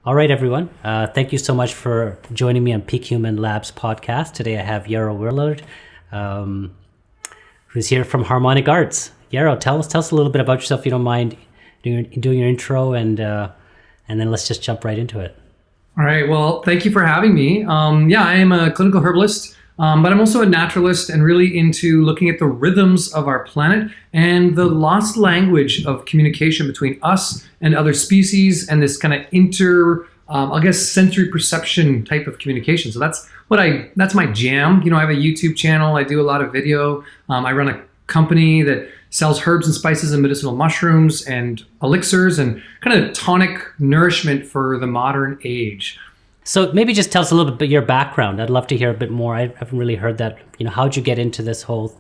All right, everyone. Thank you so much for joining me on Peak Human Labs podcast. Today I have Yarrow Willard, who's here from Harmonic Arts. Yarrow, tell us a little bit about yourself, if you don't mind doing your intro, and then let's just jump right into it. All right. Well, thank you for having me. I am a clinical herbalist, but I'm also a naturalist and really into looking at the rhythms of our planet and the lost language of communication between us and other species, and this kind of sensory perception type of communication. So that's my jam. I have a YouTube channel. I do a lot of video. I run a company that sells herbs and spices and medicinal mushrooms and elixirs and kind of tonic nourishment for the modern age. So maybe just tell us a little bit about your background. I'd love to hear a bit more. I haven't really heard that. How'd you get into this whole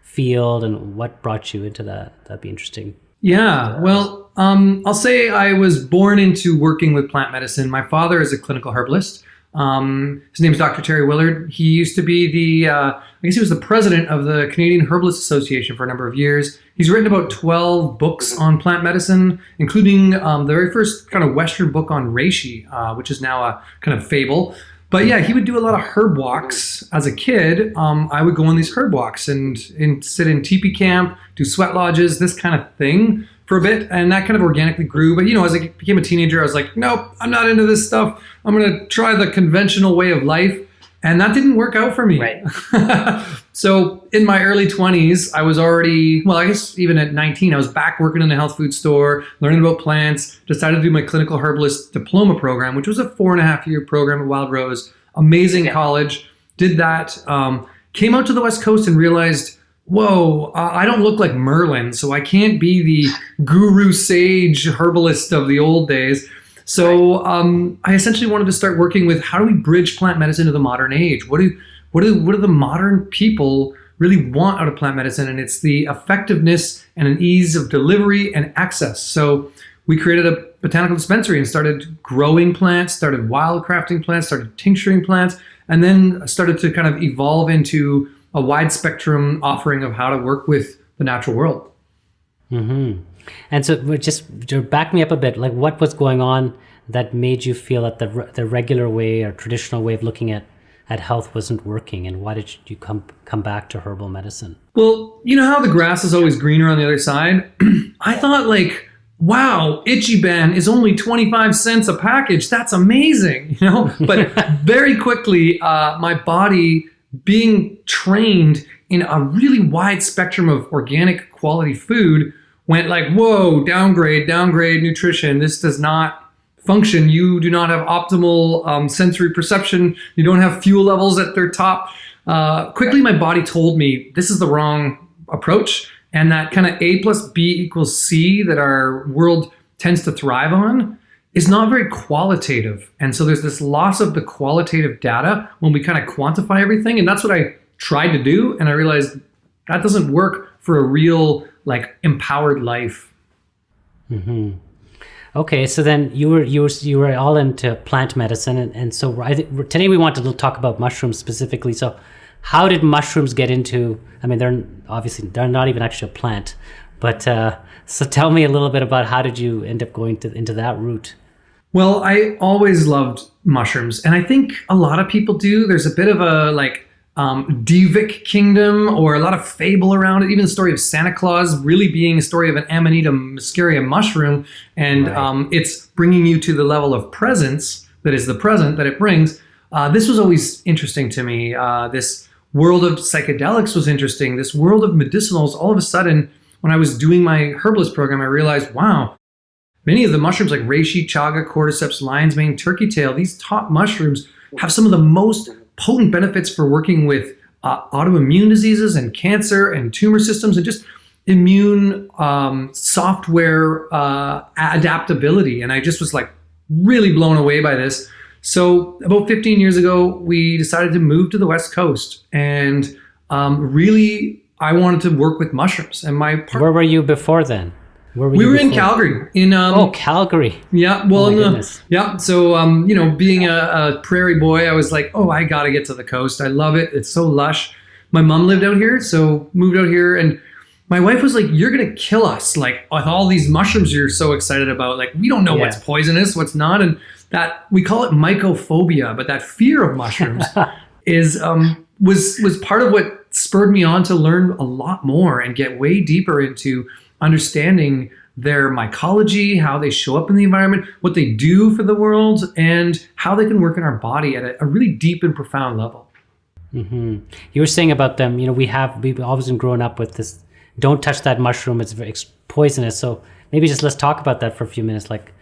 field and what brought you into that? That'd be interesting. Yeah, well, I'll say I was born into working with plant medicine. My father is a clinical herbalist. His name is Dr. Terry Willard. He used to be he was the president of the Canadian Herbalist Association for a number of years. He's written about 12 books on plant medicine, including the very first kind of Western book on reishi, which is now a kind of fable. But yeah, he would do a lot of herb walks. As a kid, I would go on these herb walks and sit in teepee camp, do sweat lodges, this kind of thing for a bit. And that kind of organically grew. But, as I became a teenager, I was like, nope, I'm not into this stuff. I'm going to try the conventional way of life. And that didn't work out for me. Right. So in my early 20s, I was already, I guess even at 19, I was back working in a health food store, learning about plants, decided to do my clinical herbalist diploma program, which was a 4.5-year program at Wild Rose. Amazing college. Did that. Came out to the West Coast and realized, whoa, I don't look like Merlin, so I can't be the guru sage herbalist of the old days. So I essentially wanted to start working with how do we bridge plant medicine to the modern age? What do the modern people really want out of plant medicine? And it's the effectiveness and an ease of delivery and access. So we created a botanical dispensary and started growing plants, started wildcrafting plants, started tincturing plants, and then started to kind of evolve into a wide spectrum offering of how to work with the natural world. Mm-hmm. And so just to back me up a bit, like what was going on that made you feel that the regular way or traditional way of looking at health wasn't working, and why did you come back to herbal medicine? Well, you know how the grass is always greener on the other side? I thought wow, Ichiban is only 25 cents a package. That's amazing, But very quickly, my body being trained in a really wide spectrum of organic quality food went whoa, downgrade nutrition. This does not function. You do not have optimal sensory perception. You don't have fuel levels at their top. Quickly, my body told me this is the wrong approach. And that kind of A plus B equals C that our world tends to thrive on is not very qualitative. And so there's this loss of the qualitative data when we kind of quantify everything. And that's what I tried to do. And I realized that doesn't work for a real empowered life. Mm-hmm. Okay, so then you were all into plant medicine, and so I think today we wanted to talk about mushrooms specifically. So, how did mushrooms get into? I mean, they're not even actually a plant, but so tell me a little bit about how did you end up going into that route? Well, I always loved mushrooms, and I think a lot of people do. There's a bit of a Divic kingdom or a lot of fable around it. Even the story of Santa Claus really being a story of an Amanita muscaria mushroom, and it's bringing you to the level of presence that is the present that it brings. This was always interesting to me. This world of psychedelics was interesting. This world of medicinals. All of a sudden, when I was doing my herbalist program, I realized, wow, many of the mushrooms like reishi, chaga, cordyceps, lion's mane, turkey tail, these top mushrooms have some of the most potent benefits for working with autoimmune diseases and cancer and tumor systems and just immune software adaptability. And I just was really blown away by this. So about 15 years ago, we decided to move to the West Coast, and really I wanted to work with mushrooms. And where were you before then? We were in Calgary. Calgary. Yeah. Well, yeah. So, being a prairie boy, I was like, I got to get to the coast. I love it. It's so lush. My mom lived out here, so moved out here. And my wife was like, you're going to kill us. With all these mushrooms you're so excited about. We don't know what's poisonous, what's not. And that we call it mycophobia, but that fear of mushrooms is was part of what spurred me on to learn a lot more and get way deeper into understanding their mycology, how they show up in the environment, what they do for the world, and how they can work in our body at a really deep and profound level. You were saying about them, we've always been growing up with this, don't touch that mushroom, it's very poisonous. So maybe just let's talk about that for a few minutes. Like,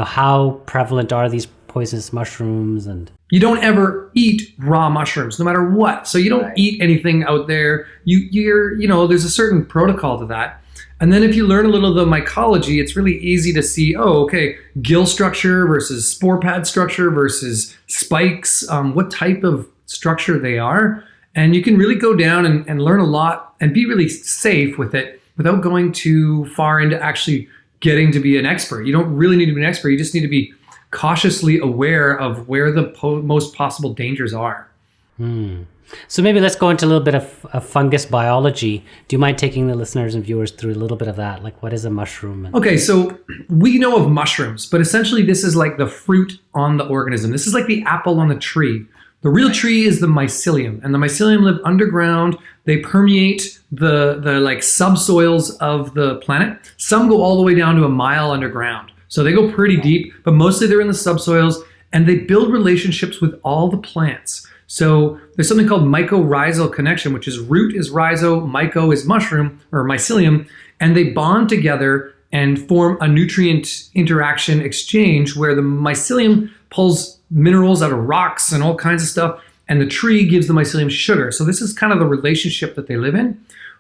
how prevalent are these poisonous mushrooms? And you don't ever eat raw mushrooms, no matter what. So you don't eat anything out there. There's a certain protocol to that. And then if you learn a little of the mycology, it's really easy to see, gill structure versus spore pad structure versus spikes, what type of structure they are. And you can really go down and learn a lot and be really safe with it without going too far into actually getting to be an expert. You don't really need to be an expert. You just need to be cautiously aware of where the most possible dangers are. So maybe let's go into a little bit of fungus biology. Do you mind taking the listeners and viewers through a little bit of that? Like, what is a mushroom? Okay, so we know of mushrooms, but essentially this is like the fruit on the organism. This is like the apple on the tree. The real tree is the mycelium, and the mycelium live underground. They permeate the subsoils of the planet. Some go all the way down to a mile underground. So they go pretty deep, but mostly they're in the subsoils, and they build relationships with all the plants. So there's something called mycorrhizal connection, which is root is rhizo, myco is mushroom or mycelium, and they bond together and form a nutrient interaction exchange where the mycelium pulls minerals out of rocks and all kinds of stuff, and the tree gives the mycelium sugar. So this is kind of the relationship that they live in.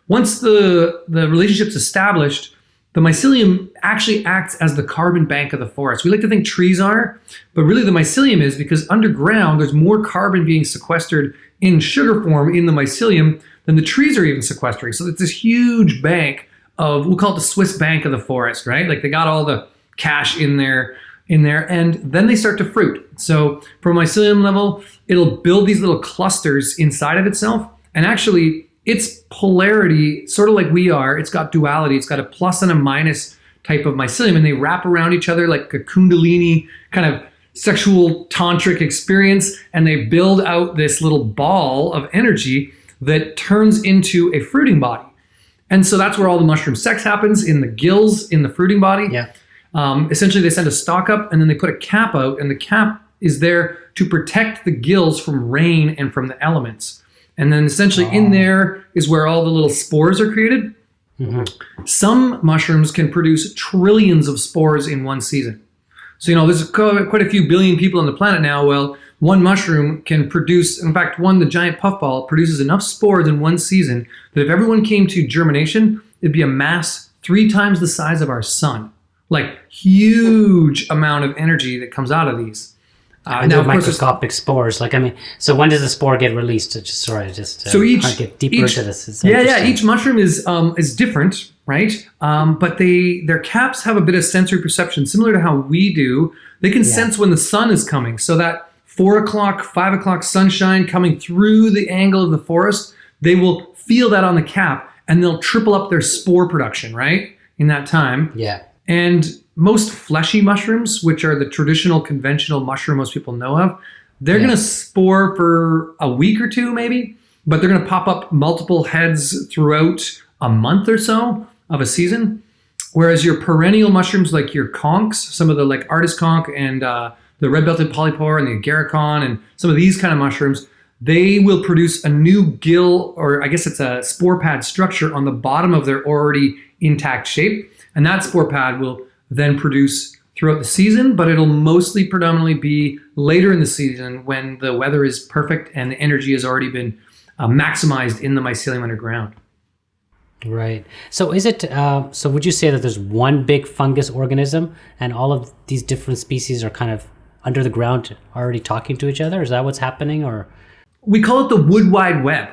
Once the relationship's established, the mycelium actually acts as the carbon bank of the forest. We like to think trees are, but really the mycelium is, because underground there's more carbon being sequestered in sugar form in the mycelium than the trees are even sequestering. So it's this huge bank of, we'll call it the Swiss bank of the forest, right? Like they got all the cash in there, and then they start to fruit. So from a mycelium level, it'll build these little clusters inside of itself, and actually its polarity, sort of like we are, it's got duality. It's got a plus and a minus type of mycelium, and they wrap around each other like a kundalini kind of sexual tantric experience, and they build out this little ball of energy that turns into a fruiting body. And so that's where all the mushroom sex happens, in the gills, in the fruiting body. Yeah. Essentially, they send a stalk up, and then they put a cap out, and the cap is there to protect the gills from rain and from the elements. And then essentially in there is where all the little spores are created. Some mushrooms can produce trillions of spores in one season. So, there's quite a few billion people on the planet now. Well, one mushroom can produce, in fact, the giant puffball produces enough spores in one season that if everyone came to germination, it'd be a mass 3 times the size of our sun. Like, huge amount of energy that comes out of these. Now, of microscopic spores. So when does the spore get released? Get deeper into this. Each mushroom is different, right? But their caps have a bit of sensory perception, similar to how we do. They can sense when the sun is coming. So that 4 o'clock, 5 o'clock sunshine coming through the angle of the forest, they will feel that on the cap, and they'll triple up their spore production, right? In that time. Yeah. And most fleshy mushrooms, which are the traditional conventional mushroom most people know of, they're going to spore for a week or two maybe, but they're going to pop up multiple heads throughout a month or so of a season. Whereas your perennial mushrooms, like your conchs, some of the like artist conch and the red-belted polypore and the agaricon and some of these kind of mushrooms, they will produce a new gill, or I guess it's a spore pad structure on the bottom of their already intact shape. And that spore pad will then produce throughout the season, but it'll mostly predominantly be later in the season when the weather is perfect and the energy has already been maximized in the mycelium underground. Right. So is it, so would you say that there's one big fungus organism and all of these different species are kind of under the ground already talking to each other? Is that what's happening? Or we call it the wood wide web,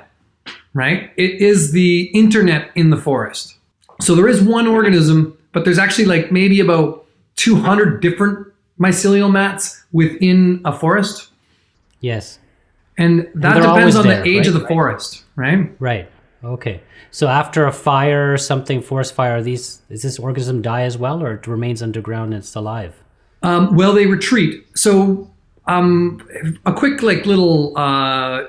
right? It is the internet in the forest. So there is one organism, but there's actually like maybe about 200 different mycelial mats within a forest. Yes. And that depends on the age of the forest, right? Right. Okay. So after a fire or something, forest fire, does this organism die as well, or it remains underground and it's alive? Well, they retreat. So a quick little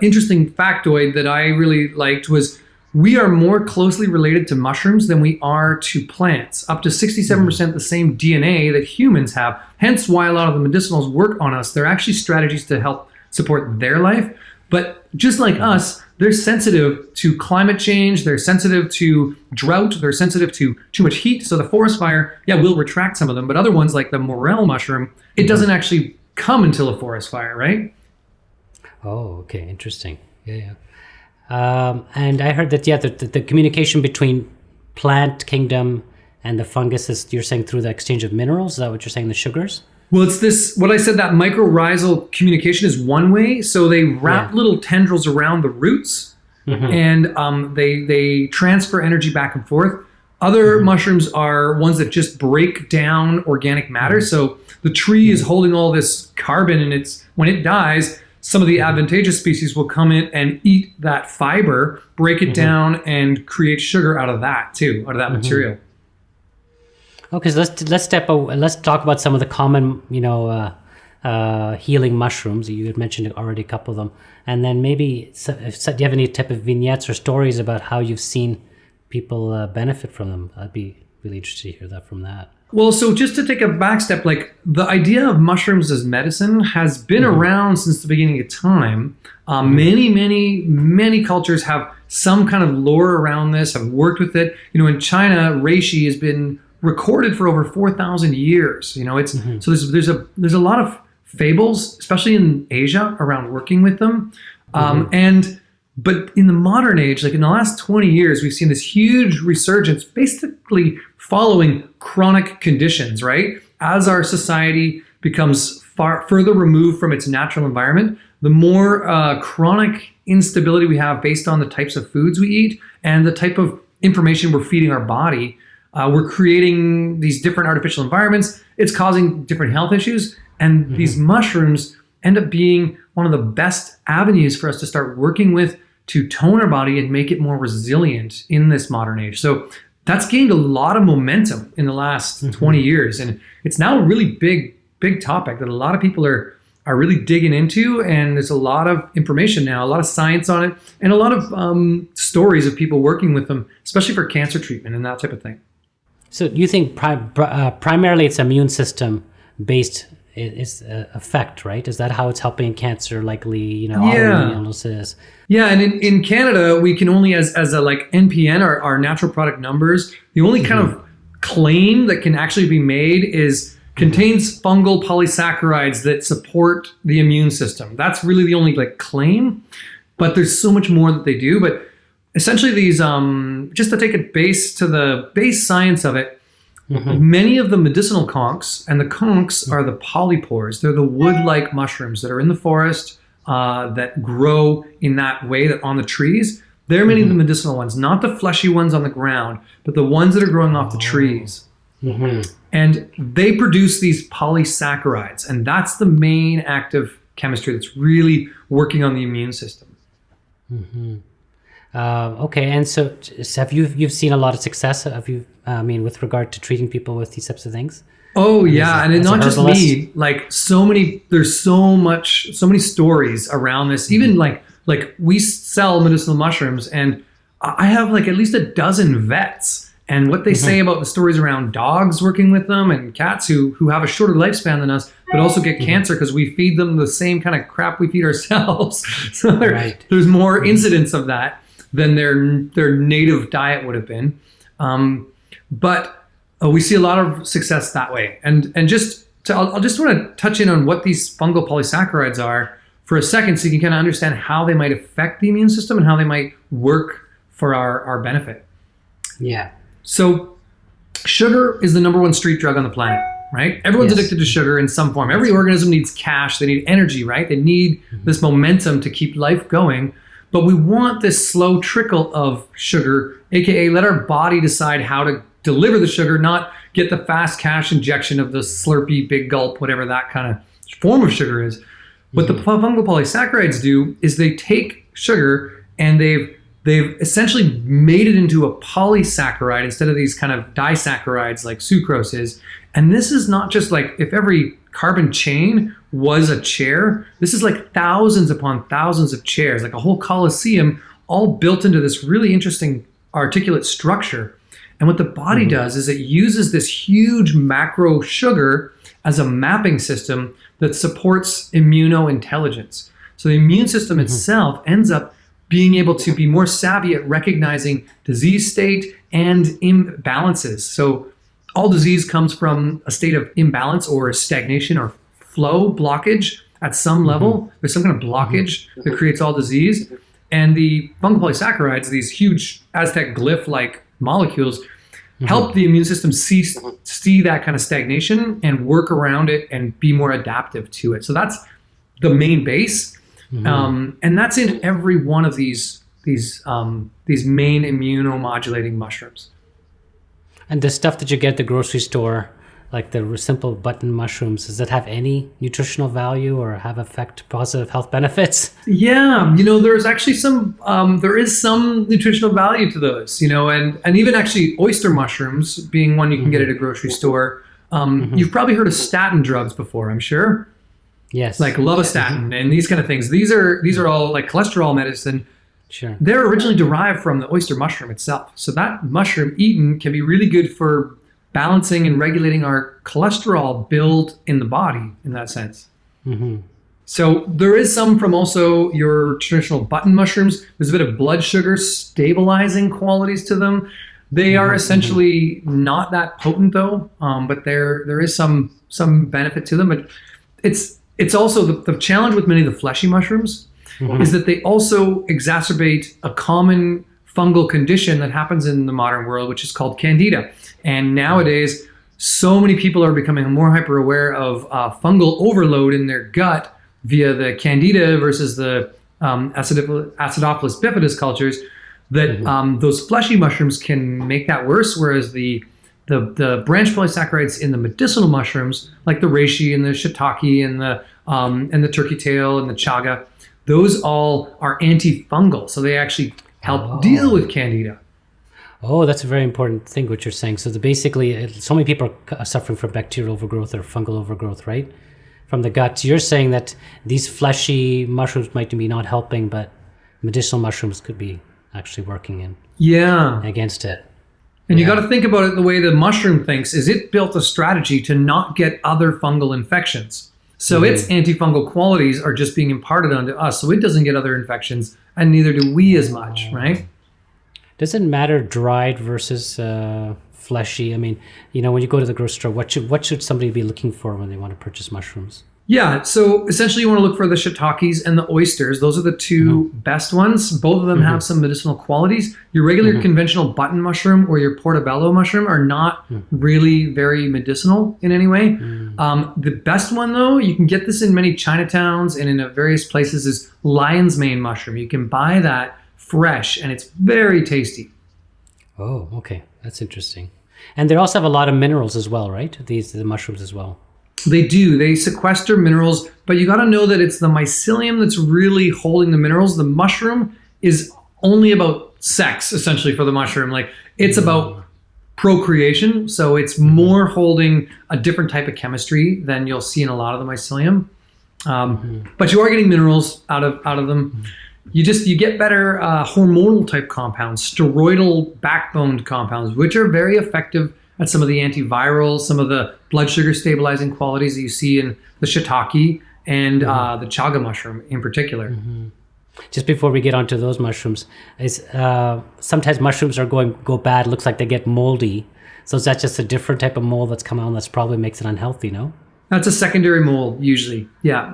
interesting factoid that I really liked was we are more closely related to mushrooms than we are to plants. Up to 67% the same DNA that humans have. Hence why a lot of the medicinals work on us. They're actually strategies to help support their life. But just like us, they're sensitive to climate change. They're sensitive to drought. They're sensitive to too much heat. So the forest fire, will retract some of them. But other ones like the morel mushroom, it doesn't actually come until a forest fire, right? Oh, okay. Interesting. Yeah. And I heard that, the communication between plant kingdom and the fungus is, you're saying, through the exchange of minerals? Is that what you're saying, the sugars? Well, it's this, what I said, that mycorrhizal communication is one way. So they wrap little tendrils around the roots and they transfer energy back and forth. Other mushrooms are ones that just break down organic matter. So the tree is holding all this carbon, and when it dies, some of the advantageous species will come in and eat that fiber, break it down, and create sugar out of that too, out of that material. Okay, so let's talk about some of the common, healing mushrooms. You had mentioned already a couple of them, and then maybe do you have any type of vignettes or stories about how you've seen people benefit from them? I'd be really interested to hear that from that. Well, so just to take a back step, like the idea of mushrooms as medicine has been around since the beginning of time. Many cultures have some kind of lore around this, have worked with it. In China, reishi has been recorded for over 4,000 years. So there's a lot of fables, especially in Asia, around working with them. But in the modern age, like in the last 20 years, we've seen this huge resurgence, basically following chronic conditions, right? As our society becomes far further removed from its natural environment, the more chronic instability we have based on the types of foods we eat and the type of information we're feeding our body. We're creating these different artificial environments. It's causing different health issues. And these mushrooms end up being one of the best avenues for us to start working with to tone our body and make it more resilient in this modern age. So that's gained a lot of momentum in the last 20 years. And it's now a really big topic that a lot of people are really digging into. And there's a lot of information now, a lot of science on it, and a lot of stories of people working with them, especially for cancer treatment and that type of thing. So you think primarily it's immune system based effect, right? Is that how it's helping cancer, likely, autoimmune illnesses? Yeah, and in Canada, we can only, as a NPN, our natural product numbers, the only kind of claim that can actually be made is contains fungal polysaccharides that support the immune system. That's really the only claim, but there's so much more that they do. But essentially these, just to take it to the base science of it, many of the medicinal conchs, and the conchs are the polypores. They're the wood-like mushrooms that are in the forest that grow in that way, that on the trees. They're many of the medicinal ones, not the fleshy ones on the ground, but the ones that are growing off the trees. And they produce these polysaccharides, and that's the main active chemistry that's really working on the immune system. Okay, and so have you've seen a lot of success? Have you? With regard to treating people with these types of things? Oh yeah, and not just me. There's so many stories around this. Even like we sell medicinal mushrooms, and I have at least a dozen vets, and what they say about the stories around dogs working with them and cats who have a shorter lifespan than us, but also get cancer because we feed them the same kind of crap we feed ourselves. So there's more incidents of that than their native diet would have been. But we see a lot of success that way. And I just want to touch in on what these fungal polysaccharides are for a second, so you can kind of understand how they might affect the immune system and how they might work for our benefit. Yeah. So sugar is the number one street drug on the planet, right? Everyone's addicted to sugar in some form. Every organism needs cash. They need energy, right? They need this momentum to keep life going. But we want this slow trickle of sugar, aka let our body decide how to deliver the sugar, not get the fast cash injection of the Slurpee, big gulp, whatever that kind of form of sugar is. What the fungal polysaccharides do is they take sugar and they've essentially made it into a polysaccharide instead of these kind of disaccharides like sucrose is. And this is not just if every carbon chain was a chair. This is like thousands upon thousands of chairs, like a whole coliseum, all built into this really interesting articulate structure. And what the body does is it uses this huge macro sugar as a mapping system that supports immunointelligence. So the immune system itself ends up being able to be more savvy at recognizing disease state and imbalances. So all disease comes from a state of imbalance or stagnation or flow blockage at some level. There's some kind of blockage that creates all disease. And the fungal polysaccharides, these huge Aztec glyph-like molecules, help the immune system see that kind of stagnation and work around it and be more adaptive to it. So that's the main base. And that's in every one of these main immunomodulating mushrooms. And the stuff that you get at the grocery store, like the simple button mushrooms, does that have any nutritional value or have positive health benefits? Yeah, there's actually there is some nutritional value to those, and even actually oyster mushrooms being one you can get at a grocery store. You've probably heard of statin drugs before, I'm sure. Yes. Like lovastatin and these kind of things. These are all like cholesterol medicine. Sure. They're originally derived from the oyster mushroom itself. So that mushroom eaten can be really good for balancing and regulating our cholesterol build in the body in that sense. So there is some from also your traditional button mushrooms. There's a bit of blood sugar stabilizing qualities to them. They are essentially not that potent though, but there is some benefit to them. But it's also the challenge with many of the fleshy mushrooms is that they also exacerbate a common fungal condition that happens in the modern world, which is called candida. And nowadays, so many people are becoming more hyper aware of fungal overload in their gut via the candida versus the Acidophilus bifidus cultures that those fleshy mushrooms can make that worse, whereas the branch polysaccharides in the medicinal mushrooms, like the reishi and the shiitake and the turkey tail and the chaga, those all are antifungal. So they actually help deal with candida. Oh, that's a very important thing what you're saying. So basically, so many people are suffering from bacterial overgrowth or fungal overgrowth, right? From the gut. You're saying that these fleshy mushrooms might be not helping, but medicinal mushrooms could be actually working against it. And you got to think about it the way the mushroom thinks is it built a strategy to not get other fungal infections. So its antifungal qualities are just being imparted onto us. So it doesn't get other infections, and neither do we as much, right? Does it matter dried versus fleshy? I mean, when you go to the grocery store, what should somebody be looking for when they want to purchase mushrooms? Yeah, so essentially you want to look for the shiitakes and the oysters. Those are the two best ones. Both of them have some medicinal qualities. Your regular conventional button mushroom or your portobello mushroom are not really very medicinal in any way. The best one, though, you can get this in many Chinatowns and in various places, is lion's mane mushroom. You can buy that fresh, and it's very tasty. Oh, okay. That's interesting. And they also have a lot of minerals as well, right? The mushrooms as well. They do. They sequester minerals, but you got to know that it's the mycelium that's really holding the minerals. The mushroom is only about sex, essentially, for the mushroom. Like, it's about procreation, so it's more holding a different type of chemistry than you'll see in a lot of the mycelium. But you are getting minerals out of them. You get better hormonal type compounds, steroidal backboned compounds, which are very effective at some of the antivirals, some of the blood sugar stabilizing qualities that you see in the shiitake and the chaga mushroom in particular. Just before we get onto those mushrooms, sometimes mushrooms go bad. Looks like they get moldy. So is that just a different type of mold that's come out that's probably makes it unhealthy? No, that's a secondary mold usually. Yeah.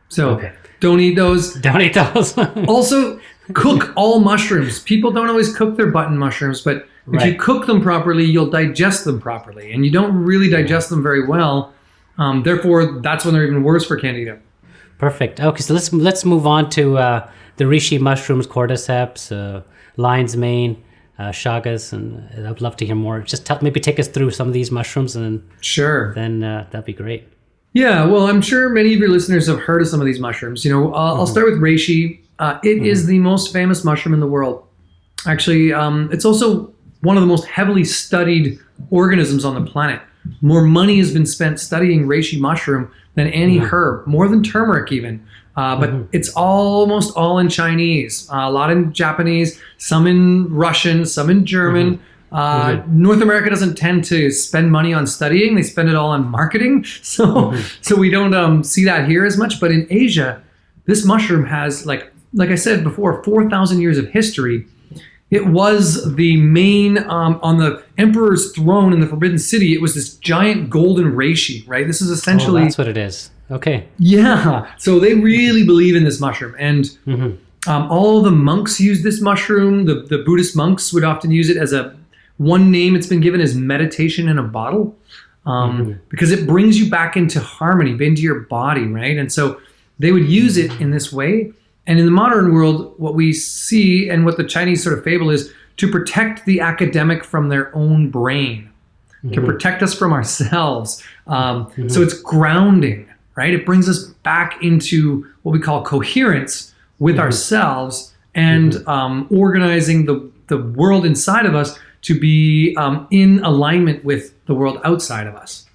So don't eat those. Don't eat those. Also, cook all mushrooms. People don't always cook their button mushrooms, but if you cook them properly, you'll digest them properly, and you don't really digest them very well. Therefore, that's when they're even worse for candida. Perfect. Okay, so let's move on to the reishi mushrooms, cordyceps, lion's mane, chagas, and I'd love to hear more. Just maybe take us through some of these mushrooms, and then that'd be great. Yeah, well, I'm sure many of your listeners have heard of some of these mushrooms. I'll start with reishi. It is the most famous mushroom in the world. Actually, it's also one of the most heavily studied organisms on the planet. more money has been spent studying reishi mushroom than any herb, more than turmeric even. But it's almost all in Chinese, a lot in Japanese, some in Russian, some in German. North America doesn't tend to spend money on studying. They spend it all on marketing. So we don't see that here as much. But in Asia, this mushroom has, like I said before, 4,000 years of history. It was the main, on the emperor's throne in the Forbidden City, it was this giant golden reishi, right? This is essentially... that's what it is. Okay. Yeah. So they really believe in this mushroom. And all the monks use this mushroom. The Buddhist monks would often use it as one name it's been given is meditation in a bottle, because it brings you back into harmony, into your body, right? And so they would use it in this way. And in the modern world, what we see and what the Chinese sort of fable is to protect the academic from their own brain, to protect us from ourselves. So it's grounding, right? It brings us back into what we call coherence with ourselves and organizing the world inside of us to be in alignment with the world outside of us.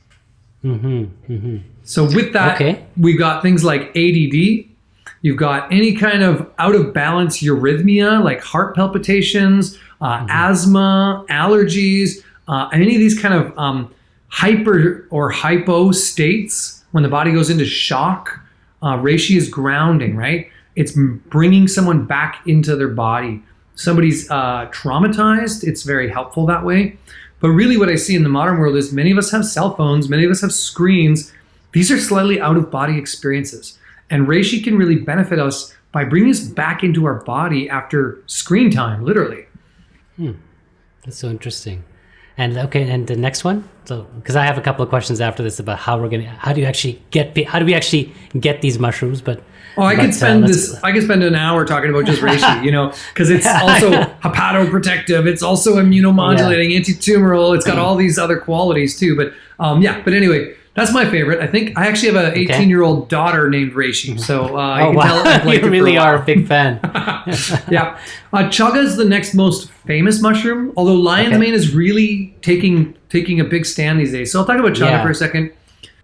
So with that, we've got things like ADD. You've got any kind of out of balance eurythmia, like heart palpitations, asthma, allergies, any of these kind of hyper or hypo states when the body goes into shock. Reishi is grounding, right? It's bringing someone back into their body. Somebody's traumatized, it's very helpful that way. But really what I see in the modern world is many of us have cell phones, many of us have screens. These are slightly out of body experiences. And reishi can really benefit us by bringing us back into our body after screen time, literally. That's so interesting. And and the next one, so because I have a couple of questions after this about how do we actually get these mushrooms? But I could spend an hour talking about just reishi, because it's also hepatoprotective, it's also immunomodulating, anti-tumoral, it's got all these other qualities too. But but anyway. That's my favorite. I think I actually have an 18-year-old daughter named Reishi. So you can tell I've liked you really are a big fan. Yeah. Chaga is the next most famous mushroom, although lion's mane is really taking a big stand these days. So I'll talk about chaga for a second.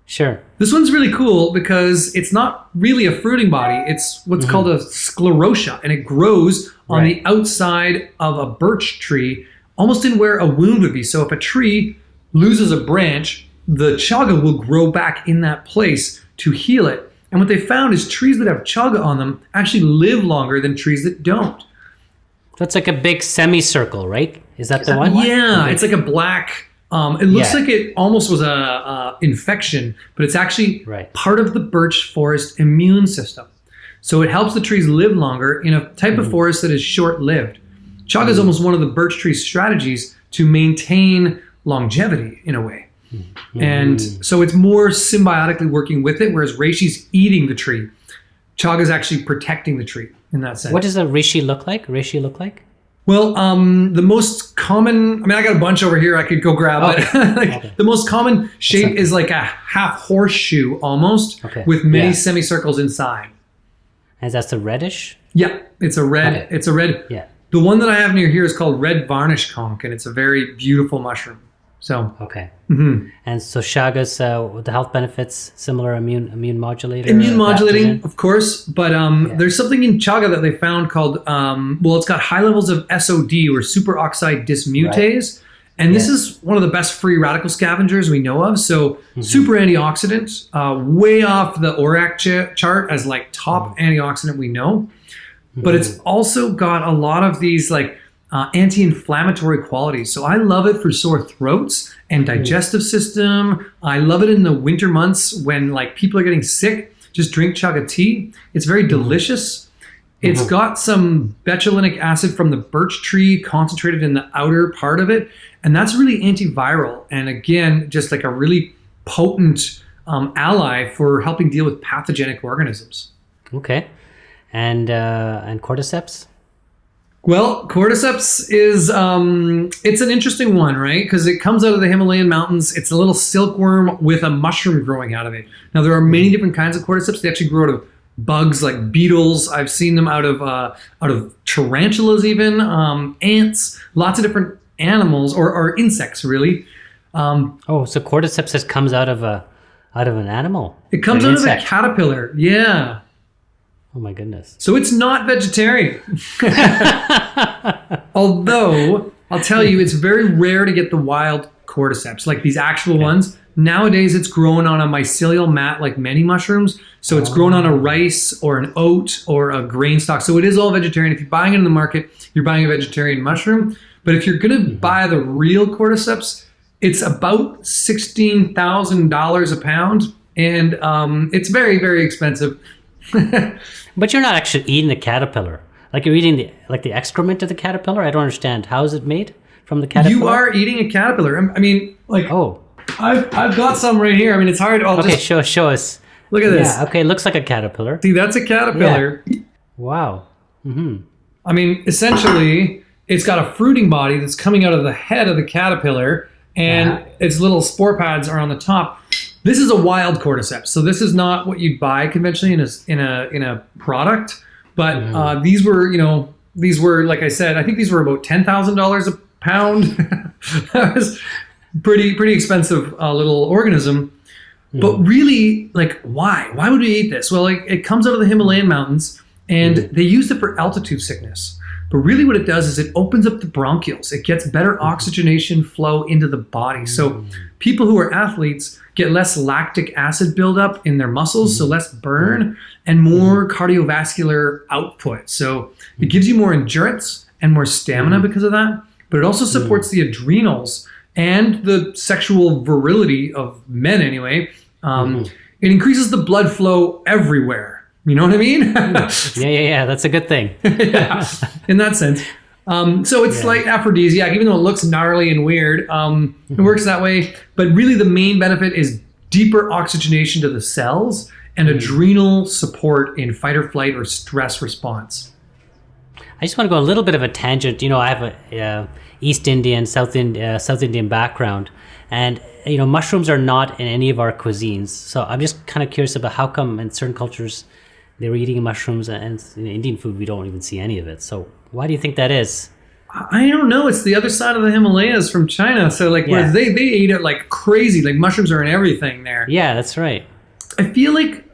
Sure. This one's really cool because it's not really a fruiting body. It's what's called a sclerotia, and it grows on the outside of a birch tree, almost in where a wound would be. So if a tree loses a branch, the chaga will grow back in that place to heal it. And what they found is trees that have chaga on them actually live longer than trees that don't. That's like a big semicircle, right? Is that the one? Yeah, it's like a black, it looks like it almost was a infection, but it's actually part of the birch forest immune system. So it helps the trees live longer in a type of forest that is short-lived. Chaga is almost one of the birch tree strategies to maintain longevity in a way. And so it's more symbiotically working with it, whereas reishi's eating the tree. Chaga is actually protecting the tree in that sense. What does a reishi look like? Well, the most common, I got a bunch over here I could go grab, but the most common shape is like a half horseshoe almost, with many semicircles inside. And that's the reddish? Yeah, it's a red. It's a red. Yeah. The one that I have near here is called red varnish conch, and it's a very beautiful mushroom. So and so chagas, the health benefits, similar immune modulator. Immune modulating, of course, but there's something in chaga that they found called it's got high levels of SOD or superoxide dismutase, and this is one of the best free radical scavengers we know of. So super antioxidant, way off the ORAC chart as like top antioxidant we know, but it's also got a lot of these like anti-inflammatory qualities. So I love it for sore throats and digestive system. I love it in the winter months when like people are getting sick. Just drink chaga tea. It's very delicious. It's got some betulinic acid from the birch tree concentrated in the outer part of it. And that's really antiviral. And again, just like a really potent ally for helping deal with pathogenic organisms. Okay. And cordyceps? Well, cordyceps is, it's an interesting one, right? Because it comes out of the Himalayan mountains. It's a little silkworm with a mushroom growing out of it. Now, there are many different kinds of cordyceps. They actually grow out of bugs like beetles. I've seen them out of tarantulas even, ants, lots of different animals or insects, really. So cordyceps just comes out of an animal. It comes an out of a insect. caterpillar. Yeah. Oh my goodness. So it's not vegetarian. Although, I'll tell you, it's very rare to get the wild cordyceps, like these actual ones. Nowadays, it's grown on a mycelial mat like many mushrooms. So it's grown on a rice or an oat or a grain stock. So it is all vegetarian. If you're buying it in the market, you're buying a vegetarian mushroom. But if you're going to buy the real cordyceps, it's about $16,000 a pound. And it's very, very expensive. But you're not actually eating the caterpillar. Like you're eating the excrement of the caterpillar. I don't understand. How is it made from the caterpillar? You are eating a caterpillar. I mean, like, Oh, I've got some right here. I mean, it's hard. okay. Show us. Look at this. Yeah. Okay. It looks like a caterpillar. See, that's a caterpillar. Wow. I mean, essentially, it's got a fruiting body that's coming out of the head of the caterpillar, and its little spore pads are on the top. This is a wild cordyceps, so this is not what you'd buy conventionally in a product. But these were, like I said, I think these were about $10,000 a pound. That was pretty expensive little organism. But really, like, why? Why would we eat this? Well, like, it comes out of the Himalayan mountains, and they used it for altitude sickness. But really what it does is it opens up the bronchioles. It gets better oxygenation flow into the body. So people who are athletes get less lactic acid buildup in their muscles, so less burn and more cardiovascular output. So it gives you more endurance and more stamina because of that. But it also supports the adrenals and the sexual virility of men anyway. It increases the blood flow everywhere. You know what I mean? Yeah. That's a good thing. Yeah, in that sense. So it's like aphrodisiac, even though it looks gnarly and weird. It works that way. But really the main benefit is deeper oxygenation to the cells and adrenal support in fight or flight or stress response. I just want to go a little bit of a tangent. You know, I have a East Indian, South Indian background, and you know, mushrooms are not in any of our cuisines. So I'm just kind of curious about how come in certain cultures they were eating mushrooms, and in Indian food we don't even see any of it. So why do you think that is? I don't know. It's the other side of the Himalayas from China. So like, whereas they eat it like crazy. Like mushrooms are in everything there. Yeah, that's right. I feel like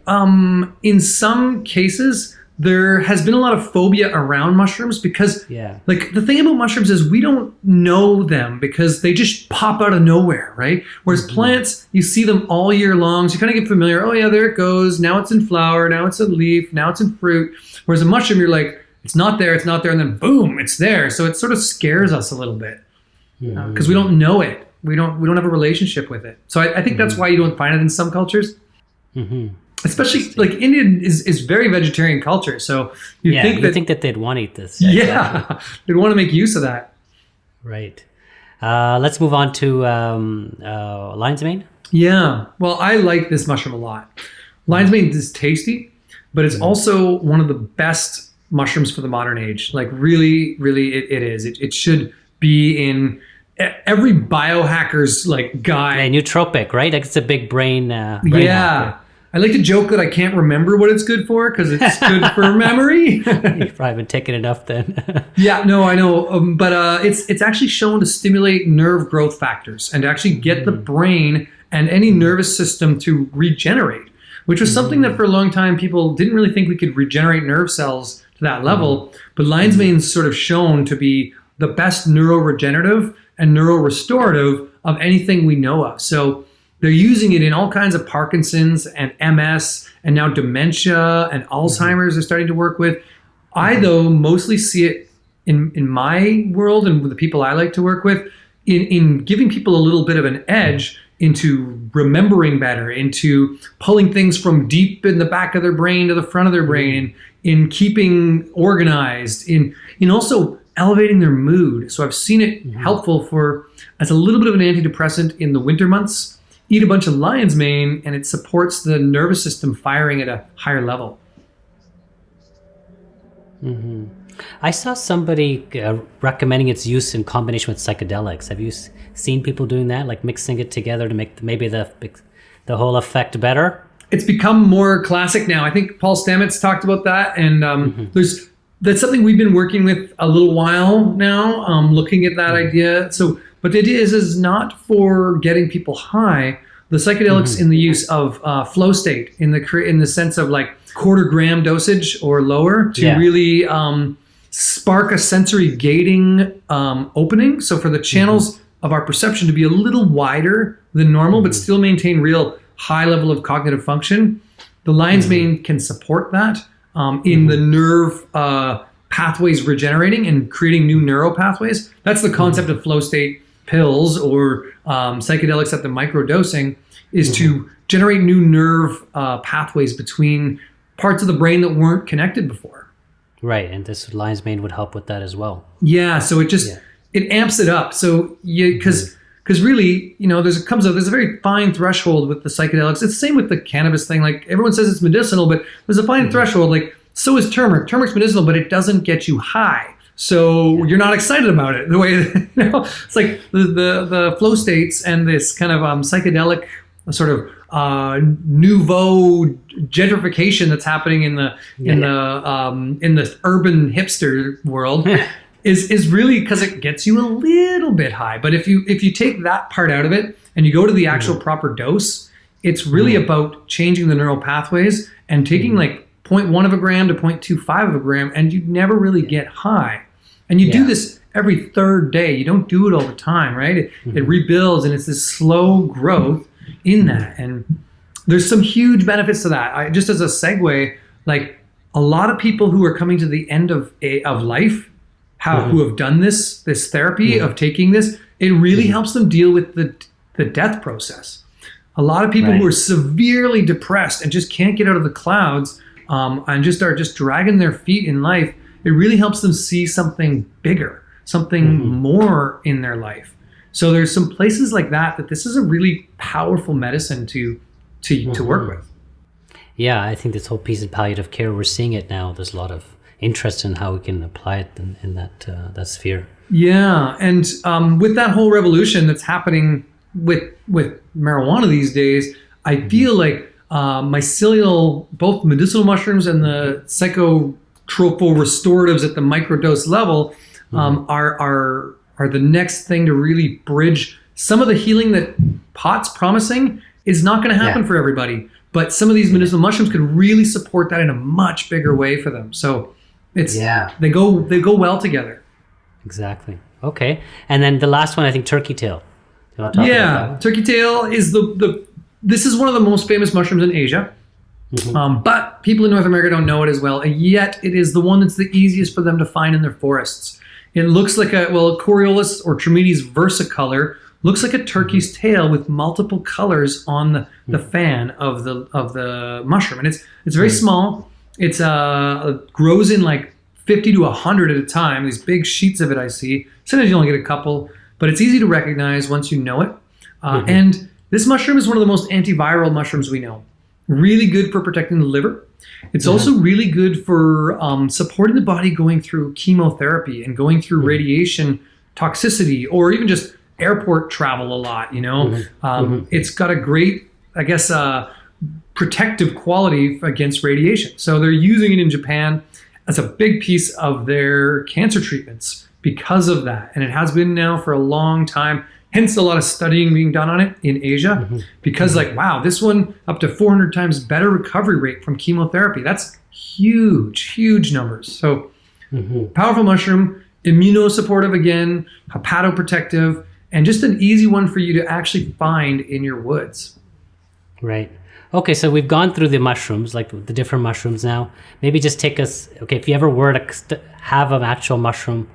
in some cases there has been a lot of phobia around mushrooms because like the thing about mushrooms is we don't know them because they just pop out of nowhere, right? Whereas plants, you see them all year long. So you kind of get familiar. Oh yeah, there it goes. Now it's in flower. Now it's in leaf. Now it's in fruit. Whereas a mushroom, you're like, it's not there. And then boom, it's there. So it sort of scares us a little bit because we don't know it. We don't have a relationship with it. So I think that's why you don't find it in some cultures. Especially like Indian is very vegetarian culture, so you think that they'd want to eat this. Yeah, they'd want to make use of that. Right. Let's move on to lion's mane. Yeah. Well, I like this mushroom a lot. Lion's mane is tasty, but it's also one of the best mushrooms for the modern age. Like really, really, it is. It should be in every biohacker's like guide. Nootropic, right? Like it's a big brain. Yeah. I like to joke that I can't remember what it's good for because it's good for memory. You've probably been taking enough then. Yeah, no, I know. But it's actually shown to stimulate nerve growth factors and to actually get the brain and any nervous system to regenerate, which was something that for a long time people didn't really think we could regenerate nerve cells to that level. But lion's mane's sort of shown to be the best neuroregenerative and neurorestorative of anything we know of. So they're using it in all kinds of Parkinson's and MS and now dementia and Alzheimer's they're starting to work with. I, though, mostly see it in my world and with the people I like to work with in giving people a little bit of an edge into remembering better, into pulling things from deep in the back of their brain to the front of their brain, in keeping organized, in also elevating their mood. So I've seen it helpful as a little bit of an antidepressant in the winter months. Eat a bunch of lion's mane and it supports the nervous system firing at a higher level. I saw somebody recommending its use in combination with psychedelics. Have you seen people doing that, like mixing it together to make maybe the whole effect better? It's become more classic now. I think Paul Stamets talked about that, and that's something we've been working with a little while now, looking at that idea. So But the idea is not for getting people high. The psychedelics in the use of flow state in the sense of like 1/4 gram dosage or lower to really spark a sensory gating opening. So for the channels of our perception to be a little wider than normal, but still maintain real high level of cognitive function. The lion's mane can support that in the nerve pathways regenerating and creating new neural pathways. That's the concept of flow state pills or psychedelics at the micro dosing, is to generate new nerve pathways between parts of the brain that weren't connected before. Right, and this lion's mane would help with that as well. Yeah, so it just it amps it up. So because really, there's a very fine threshold with the psychedelics. It's the same with the cannabis thing. Like everyone says it's medicinal, but there's a fine threshold. Like so is turmeric. Turmeric's medicinal, but it doesn't get you high. So you're not excited about it the way it's like the flow states and this kind of psychedelic sort of nouveau gentrification that's happening in the urban hipster world is really because it gets you a little bit high. But if you take that part out of it and you go to the actual proper dose, it's really about changing the neural pathways and taking like 0.1 of a gram to 0.25 of a gram, and you never really get high. And you do this every third day. You don't do it all the time, right? It rebuilds, and it's this slow growth in that. And there's some huge benefits to that. Just as a segue, like a lot of people who are coming to the end of life, who have done this therapy of taking this, it really helps them deal with the death process. A lot of people who are severely depressed and just can't get out of the clouds and just are just dragging their feet in life, it really helps them see something bigger, something more in their life. So there's some places like that this is a really powerful medicine to work with. Yeah, I think this whole piece of palliative care, we're seeing it now. There's a lot of interest in how we can apply it in that sphere. Yeah, and with that whole revolution that's happening with marijuana these days, I feel like mycelial, both medicinal mushrooms and the psychotropical restoratives at the microdose level are the next thing to really bridge some of the healing that pot's promising is not going to happen for everybody. But some of these medicinal mushrooms could really support that in a much bigger way for them. So it's they go well together. Exactly. Okay. And then the last one, I think, turkey tail. Do you want to talk about that? Turkey tail is this is one of the most famous mushrooms in Asia. But people in North America don't know it as well. And yet it is the one that's the easiest for them to find in their forests. It looks like Coriolis or Trametes versicolor looks like a turkey's tail with multiple colors on the fan of the mushroom. And it's very small. It's grows in like 50 to 100 at a time. These big sheets of it I see. Sometimes you only get a couple, but it's easy to recognize once you know it. And this mushroom is one of the most antiviral mushrooms we know. Really good for protecting the liver. It's also really good for supporting the body going through chemotherapy and going through radiation toxicity, or even just airport travel a lot, It's got a great, I guess, protective quality against radiation. So they're using it in Japan as a big piece of their cancer treatments because of that. And it has been now for a long time. Hence a lot of studying being done on it in Asia because wow, this one up to 400 times better recovery rate from chemotherapy. That's huge numbers. So powerful mushroom, immunosupportive again, hepatoprotective, and just an easy one for you to actually find in your woods. Right. Okay, so we've gone through the mushrooms, like the different mushrooms now. Maybe just take us, if you ever were to have an actual mushroom,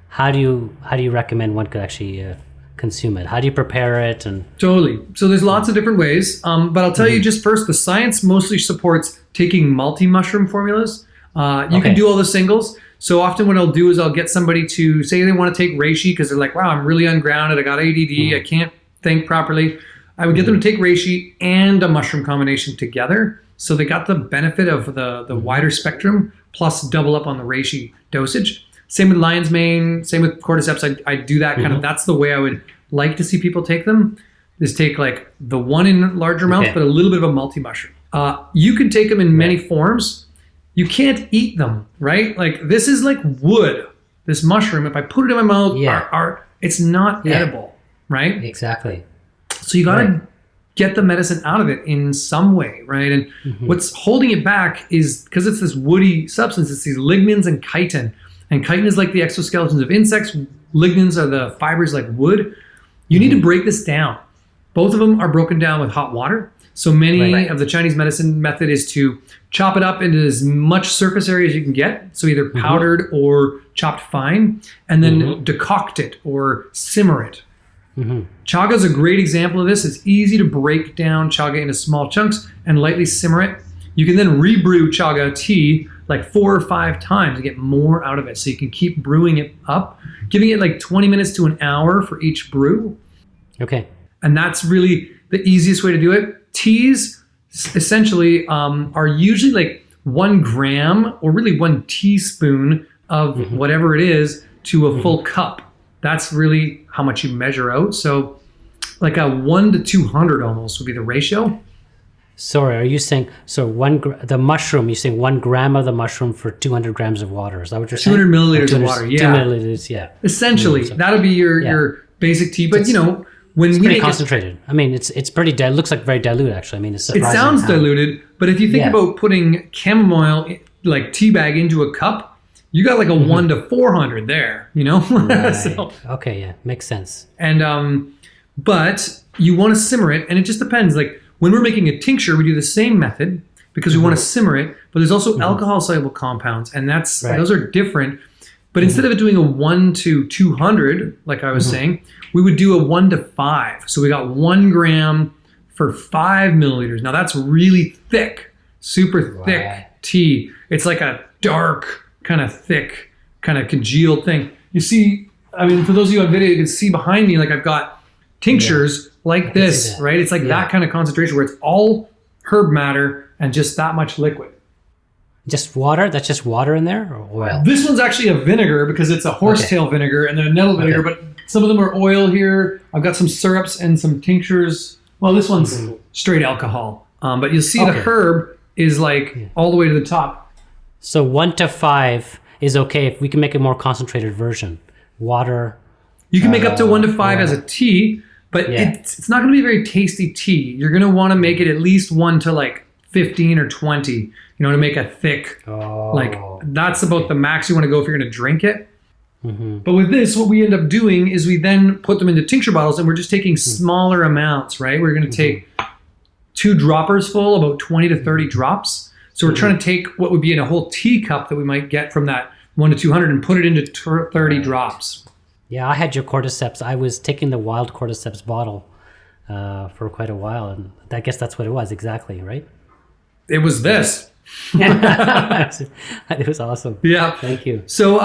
how do you recommend one could actually consume it? How do you prepare it? And Totally. So there's lots of different ways, but I'll tell you just first, the science mostly supports taking multi-mushroom formulas. You can do all the singles. So often what I'll do is I'll get somebody to say they want to take reishi because they're like, wow, I'm really ungrounded. I got ADD. I can't think properly. I would get them to take reishi and a mushroom combination together. So they got the benefit of the wider spectrum plus double up on the reishi dosage. Same with lion's mane, same with cordyceps. I do that kind of, that's the way I would like to see people take them, is take like the one in larger amounts, but a little bit of a multi-mushroom. You can take them in many forms. You can't eat them, right? Like this is like wood, this mushroom. If I put it in my mouth, it's not edible. right? Exactly. So you got to get the medicine out of it in some way, right? And what's holding it back is because it's this woody substance, it's these lignans and chitin. And chitin is like the exoskeletons of insects. Lignans are the fibers like wood. You need to break this down. Both of them are broken down with hot water. So many of the Chinese medicine method is to chop it up into as much surface area as you can get. So either powdered or chopped fine, and then decoct it or simmer it. Chaga is a great example of this. It's easy to break down chaga into small chunks and lightly simmer it. You can then rebrew chaga tea like 4 or 5 times to get more out of it. So you can keep brewing it up, giving it like 20 minutes to an hour for each brew. Okay. And that's really the easiest way to do it. Teas essentially are usually like 1 gram or really 1 teaspoon of whatever it is to a full cup. That's really how much you measure out. So like a 1 to 200 almost would be the ratio. Sorry, are you saying, so the mushroom, you're saying 1 gram of the mushroom for 200 grams of water. Is that what you're saying? 200 milliliters of water, 2 milliliters, yeah. Essentially, that'll be your basic tea. But, when it's we pretty concentrated. I mean, it's pretty, it looks like very dilute, actually. I mean, it's surprising. It sounds diluted, but if you think about putting chamomile, like tea bag into a cup, you got like a 1 to 400 there, Right. So, okay, yeah, makes sense. and, but you want to simmer it, and it just depends. Like when we're making a tincture, we do the same method because we want to simmer it, but there's also alcohol soluble compounds, and those are different. But instead of it doing a 1 to 200, like I was saying, we would do a 1 to 5. So we got 1 gram for 5 milliliters. Now that's really thick, super thick tea. It's like a dark, kind of thick, kind of congealed thing. You see, I mean, for those of you on video, you can see behind me, like I've got tinctures like this, right? It's like that kind of concentration where it's all herb matter and just that much liquid. Just water? That's just water in there, or oil? This one's actually a vinegar because it's a horsetail vinegar and then a nettle vinegar, but some of them are oil here. I've got some syrups and some tinctures. Well, this one's straight alcohol. But you'll see the herb is like all the way to the top. So 1 to 5 is okay if we can make a more concentrated version. Water. You can make up to 1 to 5 as a tea, but it's not going to be a very tasty tea. You're going to want to make it at least 1 to like 15 or 20, to make a thick, like that's about the max you want to go if you're going to drink it. But with this, what we end up doing is we then put them into tincture bottles and we're just taking smaller amounts, right? We're going to take 2 droppers full, about 20 to 30 drops. So we're trying to take what would be in a whole teacup that we might get from that 1 to 200 and put it into 30 drops. Yeah, I had your cordyceps. I was taking the wild cordyceps bottle for quite a while, and I guess that's what it was exactly, right? It was this. It was awesome. Yeah. Thank you. So,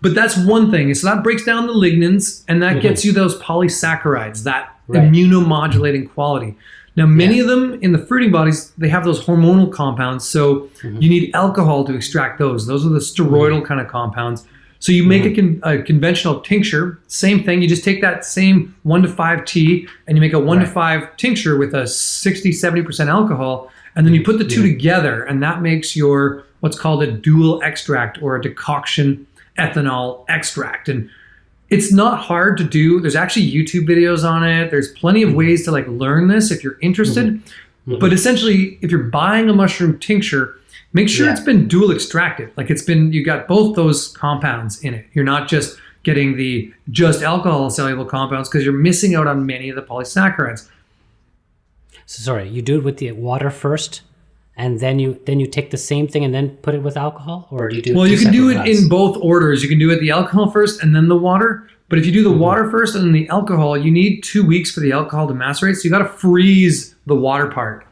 but that's one thing. So that breaks down the lignans, and that gets you those polysaccharides, that immunomodulating quality. Now, many of them in the fruiting bodies, they have those hormonal compounds. So you need alcohol to extract those. Those are the steroidal kind of compounds. So you make a conventional tincture, same thing. You just take that same 1 to 5 tea and you make a 1 to 5 tincture with a 60, 70% alcohol. And then you put the two together, and that makes your what's called a dual extract or a decoction ethanol extract. And it's not hard to do. There's actually YouTube videos on it. There's plenty of ways to learn this if you're interested. But essentially, if you're buying a mushroom tincture, make sure it's been dual extracted. Like you got both those compounds in it. You're not just getting the just alcohol soluble compounds because you're missing out on many of the polysaccharides. So sorry, you do it with the water first, and then you take the same thing and then put it with alcohol, or do you do? Well, you can do it in both orders. You can do it the alcohol first and then the water. But if you do the water first and then the alcohol, you need 2 weeks for the alcohol to macerate. So you got to freeze the water part,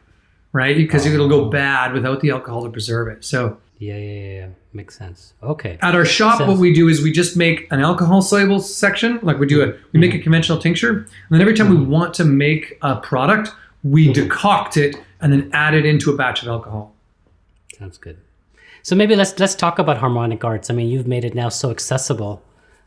right? Because it'll go bad without the alcohol to preserve it. So yeah, makes sense. Okay. At our shop, what we do is we just make an alcohol soluble section. Like we make a conventional tincture, and then every time we want to make a product, we decoct it and then add it into a batch of alcohol. Sounds good. So maybe let's talk about Harmonic Arts. I mean, you've made it now so accessible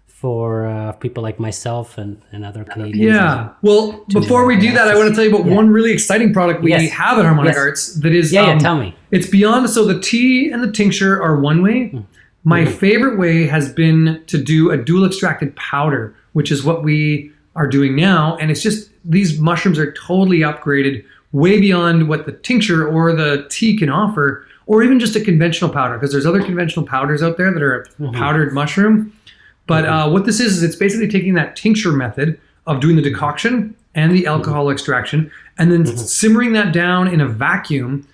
for people like myself and other Canadians. Yeah. Well, before we do that, I want to tell you about one really exciting product we have at Harmonic Arts that is... tell me. It's beyond... So the tea and the tincture are one way. My favorite way has been to do a dual extracted powder, which is what we are doing now. And it's just, these mushrooms are totally upgraded way beyond what the tincture or the tea can offer, or even just a conventional powder, because there's other conventional powders out there that are a powdered mushroom. But what this is it's basically taking that tincture method of doing the decoction and the alcohol extraction, and then simmering that down in a vacuum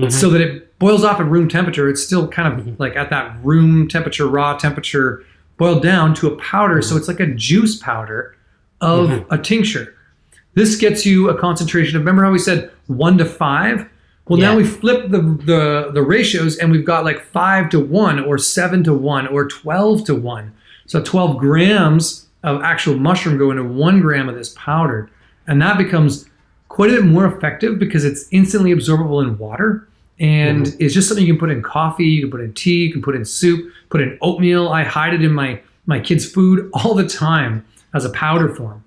so that it boils off at room temperature. It's still kind of like at that room temperature, raw temperature, boiled down to a powder. So it's like a juice powder of a tincture. This gets you a concentration of, remember how we said 1 to 5? Well, now we flip the ratios, and we've got like 5 to 1 or 7 to 1 or 12 to 1. So 12 grams of actual mushroom go into 1 gram of this powder. And that becomes quite a bit more effective because it's instantly absorbable in water. And it's just something you can put in coffee, you can put in tea, you can put in soup, put in oatmeal. I hide it in my kids' food all the time as a powder form.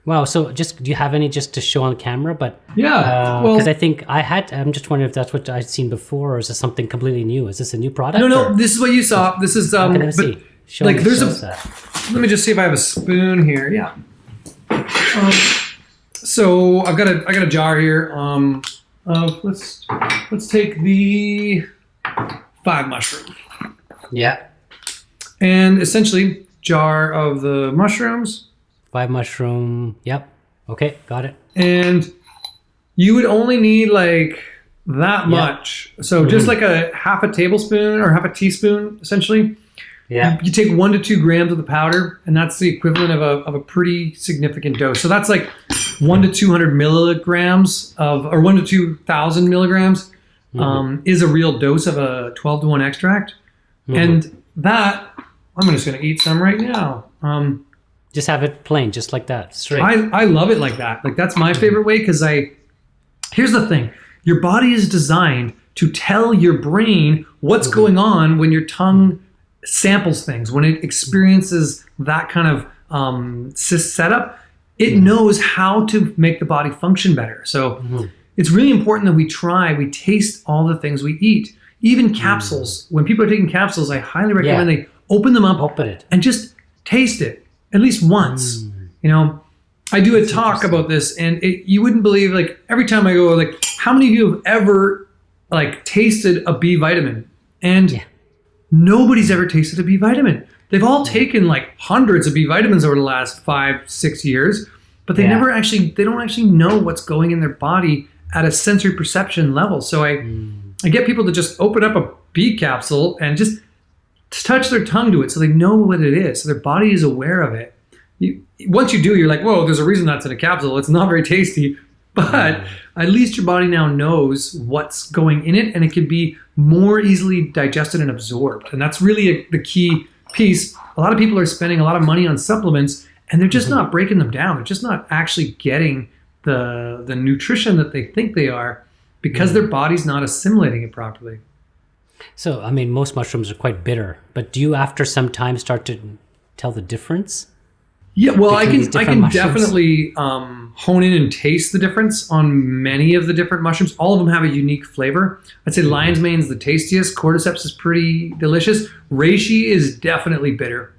Wow. So do you have any just to show on camera? But yeah, because I think I'm just wondering if that's what I'd seen before, or is this something completely new? Is this a new product? No, this is what you saw. This is, see. Let me just see if I have a spoon here. Yeah. So I've got a jar here. Let's take the 5 mushroom. Yeah. And essentially, jar of the mushrooms. 5 mushroom. Yep. Okay, got it. And you would only need like that much. So just like a half a tablespoon or half a teaspoon, essentially. Yeah. You take 1 to 2 grams of the powder, and that's the equivalent of a pretty significant dose. So that's like 1 to 200 milligrams or 1 to 2,000 milligrams is a real dose of a 12 to 1 extract. And that, I'm just going to eat some right now. Just have it plain, just like that, straight. I love it like that. Like, that's my favorite way, because here's the thing. Your body is designed to tell your brain what's going on when your tongue samples things, when it experiences that kind of setup. It knows how to make the body function better. So it's really important that we taste all the things we eat. Even capsules. When people are taking capsules, I highly recommend they open them up and just taste it at least once. You know, I do a talk about this, and you wouldn't believe, like, every time I go, like, how many of you have ever like tasted a B vitamin? And nobody's ever tasted a B vitamin. They've all taken like hundreds of B vitamins over the last 5-6 years, but they don't actually know what's going in their body at a sensory perception level. So I get people to just open up a B capsule and just touch their tongue to it so they know what it is. So their body is aware of it. Once you do, you're like, whoa, there's a reason that's in a capsule. It's not very tasty, but at least your body now knows what's going in it, and it can be more easily digested and absorbed. And that's really the key piece. A lot of people are spending a lot of money on supplements, and they're just not breaking them down. They're just not actually getting the nutrition that they think they are, because their body's not assimilating it properly. So, I mean, most mushrooms are quite bitter, but do you after some time start to tell the difference? Yeah, well, I can definitely hone in and taste the difference on many of the different mushrooms. All of them have a unique flavor. I'd say lion's mane is the tastiest. Cordyceps is pretty delicious. Reishi is definitely bitter.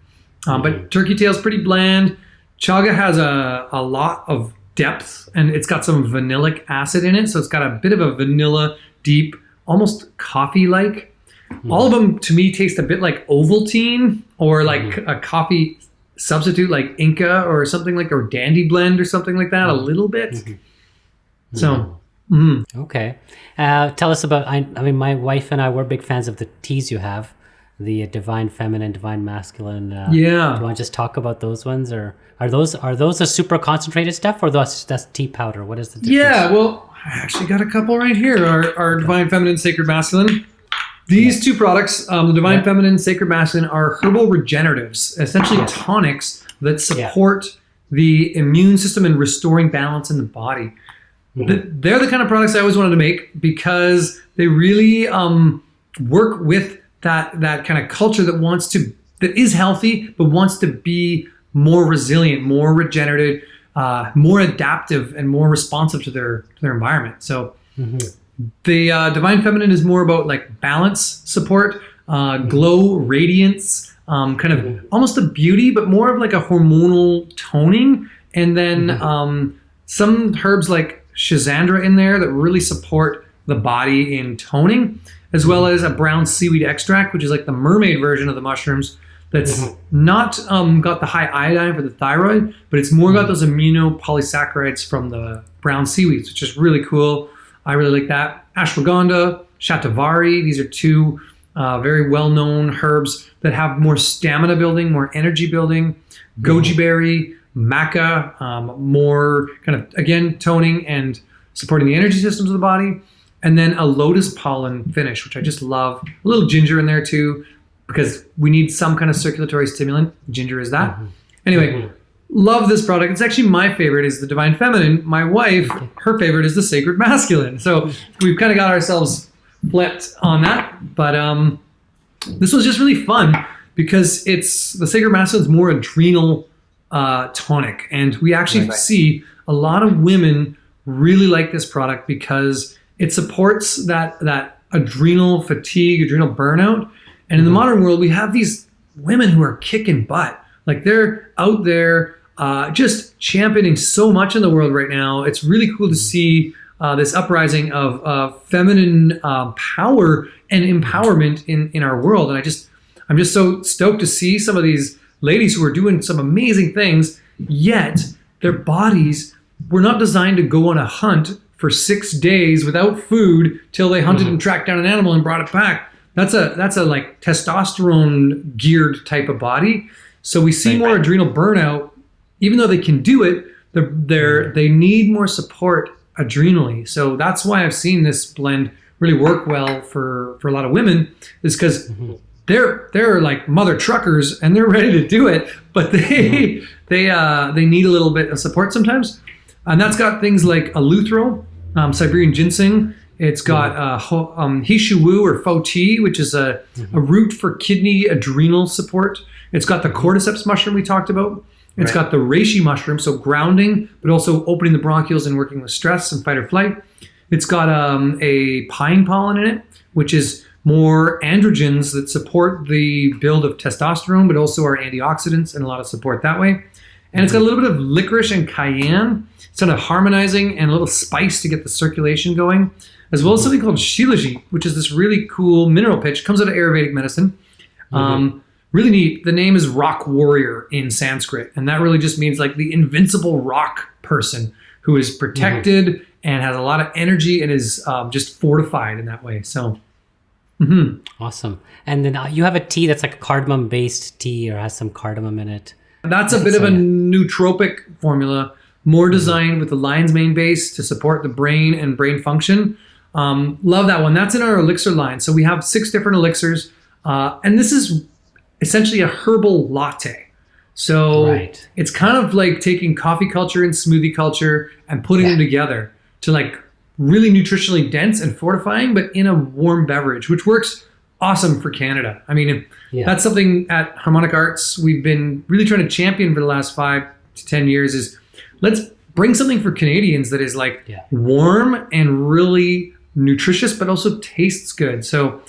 But turkey tail is pretty bland. Chaga has a lot of depth, and it's got some vanillic acid in it. So it's got a bit of a vanilla, deep, almost coffee-like. All of them, to me, taste a bit like Ovaltine, or like a coffee substitute like Inca or something like, or Dandy Blend or something like that, a little bit. So, okay. Tell us about, I mean, my wife and I were big fans of the teas you have, the Divine Feminine, Divine Masculine. Do you want to just talk about those ones, or are those a super concentrated stuff, or that's tea powder? What is the difference? Yeah, well, I actually got a couple right here. Our Divine Feminine, Sacred Masculine. These two products, the Divine Feminine, Sacred Masculine, are herbal regeneratives, essentially tonics that support the immune system and restoring balance in the body. They're the kind of products I always wanted to make, because they really work with that kind of culture that is healthy, but wants to be more resilient, more regenerative, more adaptive, and more responsive to their environment. So the Divine Feminine is more about like balance support, glow, radiance, kind of almost a beauty, but more of like a hormonal toning. And then some herbs like Schizandra in there that really support the body in toning, as well as a brown seaweed extract, which is like the mermaid version of the mushrooms. That's not got the high iodine for the thyroid, but it's more got those aminopolysaccharides from the brown seaweeds, which is really cool. I really like that. Ashwagandha, Shatavari, these are two very well-known herbs that have more stamina building, more energy building. Goji berry, maca, more kind of, again, toning and supporting the energy systems of the body. And then a lotus pollen finish, which I just love. A little ginger in there too, because we need some kind of circulatory stimulant. Ginger is that. Anyway, love this product. It's actually my favorite is the Divine Feminine. My wife, her favorite is the Sacred Masculine. So we've kind of got ourselves flipped on that. But this was just really fun because it's the Sacred Masculine is more adrenal tonic. And we actually see a lot of women really like this product because it supports that adrenal fatigue, adrenal burnout. And in the modern world, we have these women who are kicking butt. Like they're out there just championing so much in the world right now. It's really cool to see this uprising of feminine power and empowerment in our world. And I'm just so stoked to see some of these ladies who are doing some amazing things, yet their bodies were not designed to go on a hunt for 6 days without food till they hunted and tracked down an animal and brought it back. That's a like testosterone geared type of body. So we see more adrenal burnout, even though they can do it. They need more support adrenally. So that's why I've seen this blend really work well for a lot of women, is because they're like mother truckers and they're ready to do it, but they need a little bit of support sometimes. And that's got things like eleuthero, Siberian ginseng. It's got hishu or fo tea, which is a root for kidney adrenal support. It's got the cordyceps mushroom we talked about. It's got the reishi mushroom, so grounding, but also opening the bronchioles and working with stress and fight or flight. It's got a pine pollen in it, which is more androgens that support the build of testosterone, but also are antioxidants and a lot of support that way. And it's got a little bit of licorice and cayenne, sort of harmonizing and a little spice to get the circulation going, as well as something called shilajit, which is this really cool mineral pitch. Comes out of Ayurvedic medicine. Really neat. The name is rock warrior in Sanskrit, and that really just means like the invincible rock person who is protected and has a lot of energy and is just fortified in that way. So, awesome. And then you have a tea that's like a cardamom-based tea or has some cardamom in it. That's a bit of a nootropic formula, more designed with the lion's mane base to support the brain and brain function. Love that one. That's in our elixir line. So we have 6 different elixirs, and this is essentially a herbal latte. So it's kind of like taking coffee culture and smoothie culture and putting them together to like really nutritionally dense and fortifying, but in a warm beverage, which works awesome for Canada. I mean, that's something at Harmonic Arts we've been really trying to champion for the last 5 to 10 years is let's bring something for Canadians that is like warm and really nutritious, but also tastes good. So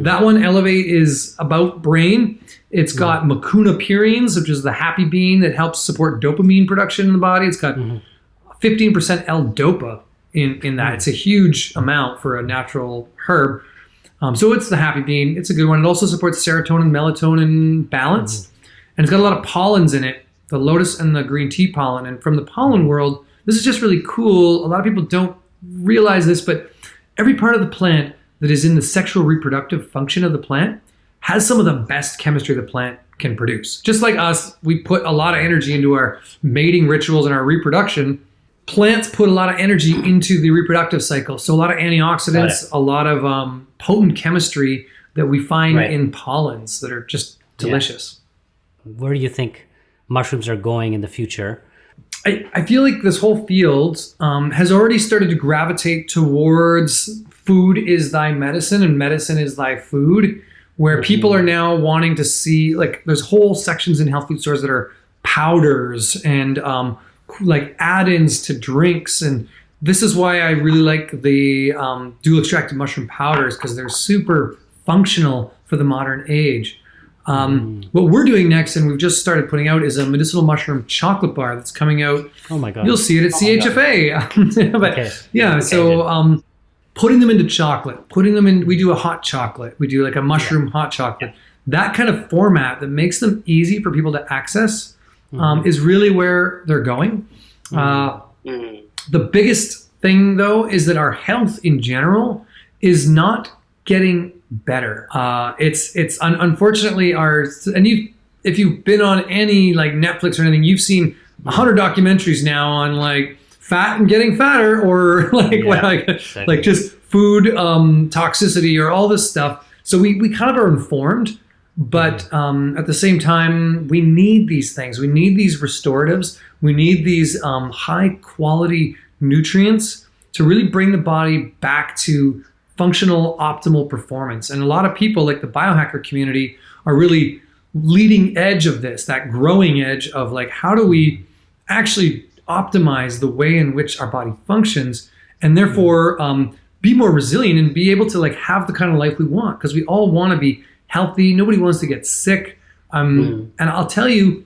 that one, Elevate, is about brain. It's got Mucuna purines, which is the happy bean that helps support dopamine production in the body. It's got 15% L-Dopa in that. It's a huge amount for a natural herb. So it's the happy bean. It's a good one. It also supports serotonin, melatonin balance. And it's got a lot of pollens in it, the lotus and the green tea pollen. And from the pollen world, this is just really cool. A lot of people don't realize this, but every part of the plant that is in the sexual reproductive function of the plant has some of the best chemistry the plant can produce. Just like us, we put a lot of energy into our mating rituals and our reproduction. Plants put a lot of energy into the reproductive cycle. So a lot of antioxidants, a lot of potent chemistry that we find in pollens that are just delicious. Where do you think mushrooms are going in the future? I feel like this whole field has already started to gravitate towards food is thy medicine and medicine is thy food, where people are now wanting to see, like, there's whole sections in health food stores that are powders and like add-ins to drinks. And this is why I really like the dual extracted mushroom powders, because they're super functional for the modern age. What we're doing next, and we've just started putting out, is a medicinal mushroom chocolate bar that's coming out. Oh my God. You'll see it at CHFA. But Okay. yeah, so putting them into chocolate, we do a hot chocolate. We do like a mushroom hot chocolate. That kind of format that makes them easy for people to access is really where they're going. The biggest thing, though, is that our health in general is not getting better. It's unfortunately if you've been on any like Netflix or anything, you've seen 100 documentaries now on like fat and getting fatter, or like just food toxicity or all this stuff. So we kind of are informed, but at the same time, we need these things. We need these restoratives. We need these high quality nutrients to really bring the body back to functional, optimal performance. And a lot of people, like the biohacker community, are really leading edge of this, that growing edge of like, how do we actually optimize the way in which our body functions, and therefore be more resilient and be able to like have the kind of life we want, because we all want to be healthy. Nobody wants to get sick. And I'll tell you,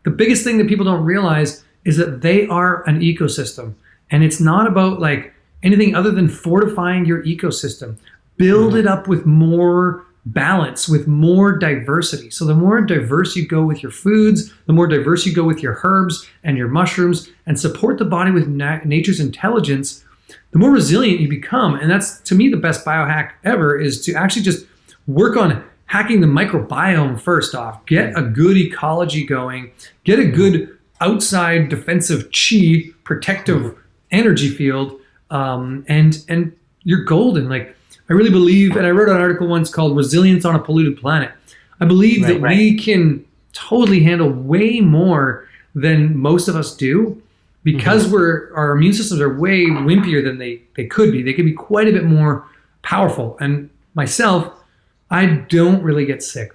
the biggest thing that people don't realize is that they are an ecosystem, and it's not about like anything other than fortifying your ecosystem. Build it up with more balance, with more diversity. So the more diverse you go with your foods, the more diverse you go with your herbs and your mushrooms, and support the body with nature's intelligence, the more resilient you become. And that's, to me, the best biohack ever, is to actually just work on hacking the microbiome first off. Get a good ecology going. Get a good outside defensive chi, protective energy field, and you're golden. Like, I really believe, and I wrote an article once called "Resilience on a Polluted Planet." I believe that we can totally handle way more than most of us do, because our immune systems are way wimpier than they could be. They could be quite a bit more powerful. And myself, I don't really get sick.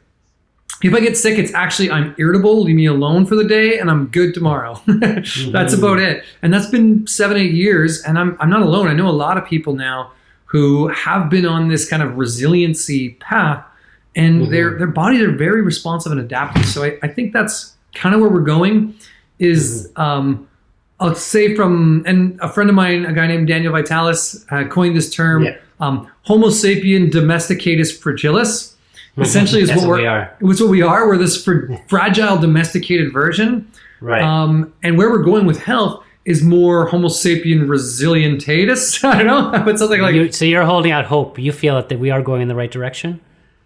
If I get sick, it's actually I'm irritable, leave me alone for the day, and I'm good tomorrow. That's about it. And that's been 7-8 years, and I'm not alone. I know a lot of people now who have been on this kind of resiliency path, and their bodies are very responsive and adaptive. So I think that's kind of where we're going, is I'll say and a friend of mine, a guy named Daniel Vitalis, coined this term, Homo sapien domesticatus fragilis. Essentially, is what we are. It's what we are. We're this fragile, domesticated version. Right. And where we're going with health is more Homo sapien resilientatus. I don't know, but something like. So you're holding out hope. You feel that we are going in the right direction?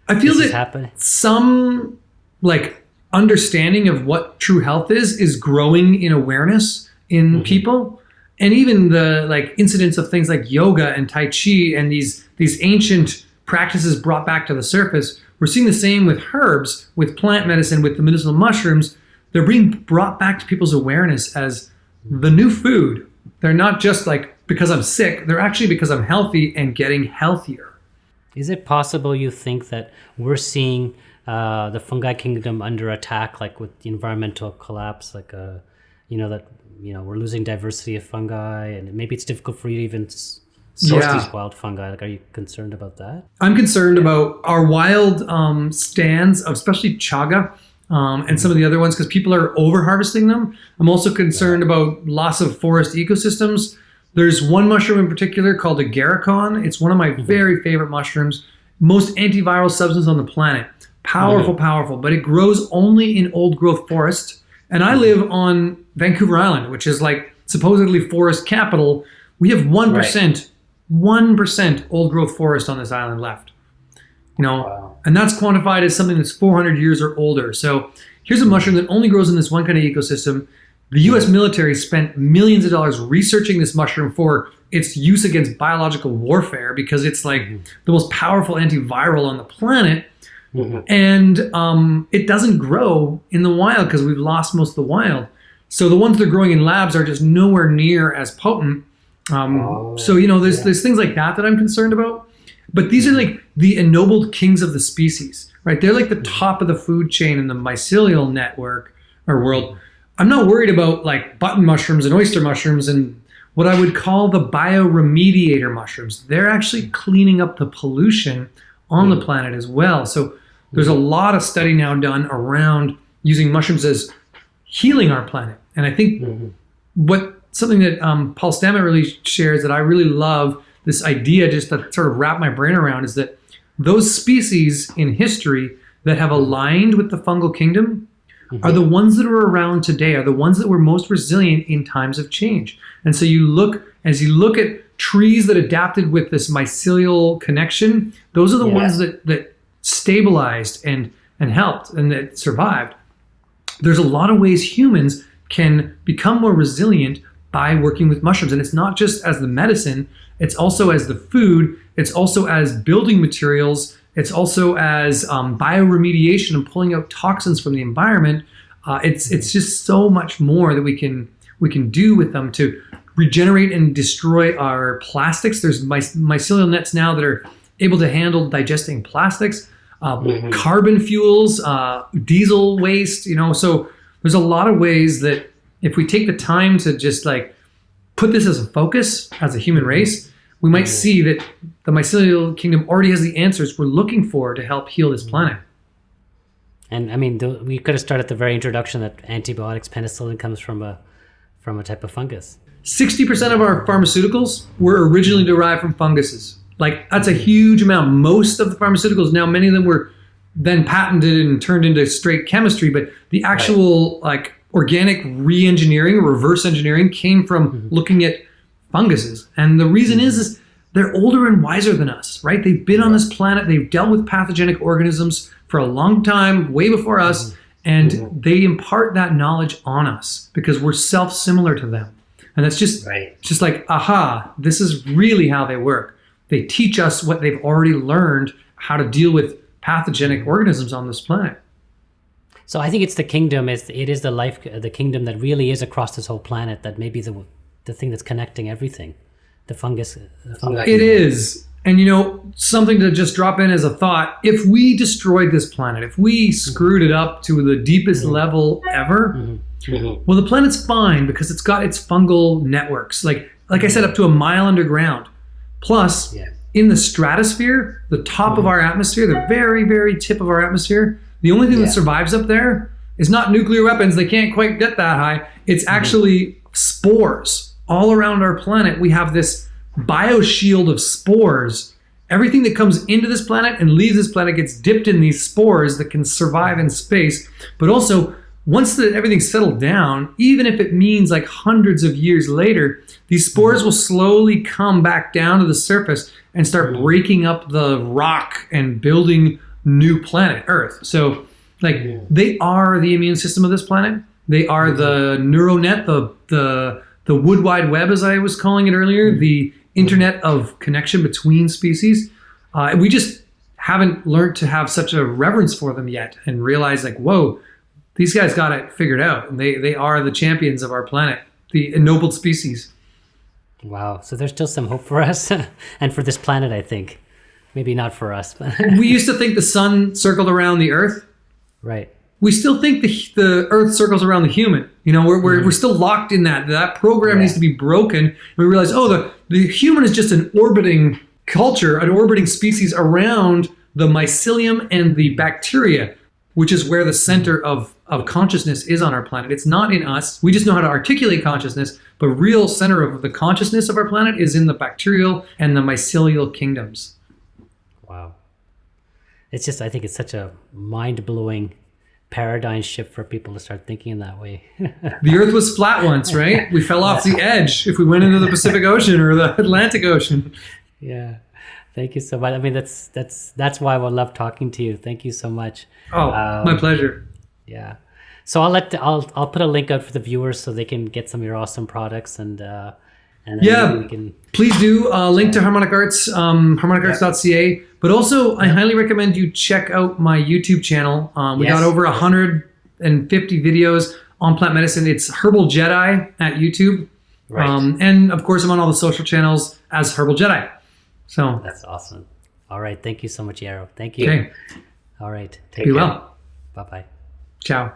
I feel that some like understanding of what true health is growing in awareness in people. And even the like incidents of things like yoga and Tai Chi and these ancient practices brought back to the surface. We're seeing the same with herbs, with plant medicine, with the medicinal mushrooms. They're being brought back to people's awareness as the new food. They're not just like because I'm sick. They're actually because I'm healthy and getting healthier. Is it possible you think that we're seeing the fungi kingdom under attack, like with the environmental collapse, like we're losing diversity of fungi, and maybe it's difficult for you to even source these wild fungi? Like, are you concerned about that? I'm concerned about our wild stands of especially chaga and some of the other ones, because people are over harvesting them. I'm also concerned about loss of forest ecosystems. There's one mushroom in particular called agarikon. It's one of my very favorite mushrooms. Most antiviral substance on the planet. Powerful, but it grows only in old growth forest. And I live on Vancouver Island, which is like supposedly forest capital. We have 1% old growth forest on this island left. And that's quantified as something that's 400 years or older. So here's a mushroom that only grows in this one kind of ecosystem. The US military spent millions of dollars researching this mushroom for its use against biological warfare, because it's like the most powerful antiviral on the planet. And it doesn't grow in the wild because we've lost most of the wild. So the ones that are growing in labs are just nowhere near as potent. There's things like that I'm concerned about. But these are like the ennobled kings of the species, right? They're like the top of the food chain in the mycelial network or world. I'm not worried about like button mushrooms and oyster mushrooms and what I would call the bioremediator mushrooms. They're actually cleaning up the pollution on the planet as well. So There's a lot of study now done around using mushrooms as healing our planet. And I think something that Paul Stamets really shares that I really love, this idea just to sort of wrap my brain around, is that those species in history that have aligned with the fungal kingdom are the ones that are around today, are the ones that were most resilient in times of change. And so as you look at trees that adapted with this mycelial connection, those are the ones that stabilized and helped and that survived. There's a lot of ways humans can become more resilient by working with mushrooms. And it's not just as the medicine, it's also as the food, it's also as building materials, it's also as bioremediation and pulling out toxins from the environment. It's just so much more that we can do with them to regenerate and destroy our plastics. There's mycelial nets now that are able to handle digesting plastics, carbon fuels, diesel waste, so there's a lot of ways that if we take the time to just like put this as a focus as a human race, we might see that the mycelial kingdom already has the answers we're looking for to help heal this planet. And I mean, we could have started at the very introduction that antibiotics, penicillin comes from a type of fungus. 60% of our pharmaceuticals were originally derived from funguses. Like, that's a huge amount. Most of the pharmaceuticals, now many of them were then patented and turned into straight chemistry, but the actual like organic re-engineering, reverse engineering came from looking at funguses. And the reason is they're older and wiser than us, right? They've been on this planet. They've dealt with pathogenic organisms for a long time, way before us, and they impart that knowledge on us because we're self-similar to them. And that's just like, aha, this is really how they work. They teach us what they've already learned, how to deal with pathogenic organisms on this planet. So I think it's the kingdom. It is the kingdom that really is across this whole planet. That may be the thing that's connecting everything. The fungus. It is. And something to just drop in as a thought, if we destroyed this planet, if we screwed it up to the deepest level ever, well, the planet's fine because it's got its fungal networks. Like I said, up to a mile underground. Plus, in the stratosphere, the top of our atmosphere, the very, very tip of our atmosphere, the only thing that survives up there is not nuclear weapons. They can't quite get that high. It's actually spores. All around our planet, we have this bioshield of spores. Everything that comes into this planet and leaves this planet gets dipped in these spores that can survive in space. But also, once everything's settled down, even if it means like hundreds of years later, these spores will slowly come back down to the surface and start breaking up the rock and building new planet Earth. So they are the immune system of this planet. They are the neural net, the wood wide web, as I was calling it earlier, the internet of connection between species. We just haven't learned to have such a reverence for them yet and realize like, whoa, these guys got it figured out. And they are the champions of our planet, the ennobled species. Wow. So there's still some hope for us and for this planet, I think. Maybe not for us. But we used to think the sun circled around the earth. Right. We still think the earth circles around the human. We're still locked in that. That program needs to be broken. And we realize, the human is just an orbiting culture, an orbiting species around the mycelium and the bacteria, which is where the center of consciousness is on our planet. It's not in us. We just know how to articulate consciousness, but real center of the consciousness of our planet is in the bacterial and the mycelial kingdoms. Wow. It's just, I think it's such a mind-blowing paradigm shift for people to start thinking in that way. The earth was flat once, right? We fell off the edge if we went into the Pacific Ocean or the Atlantic Ocean. Yeah. Thank you so much. I mean, that's why I love talking to you. Thank you so much. Oh, my pleasure. Yeah. So I'll put a link out for the viewers so they can get some of your awesome products and we can please do link to Harmonic Arts, harmonicarts.ca. But also, I highly recommend you check out my YouTube channel. We got over 150 videos on plant medicine. It's Herbal Jedi at YouTube. Right. And of course, I'm on all the social channels as Herbal Jedi. So that's awesome. All right. Thank you so much, Yarrow. Thank you. Okay. All right. Be well. Bye-bye. Ciao.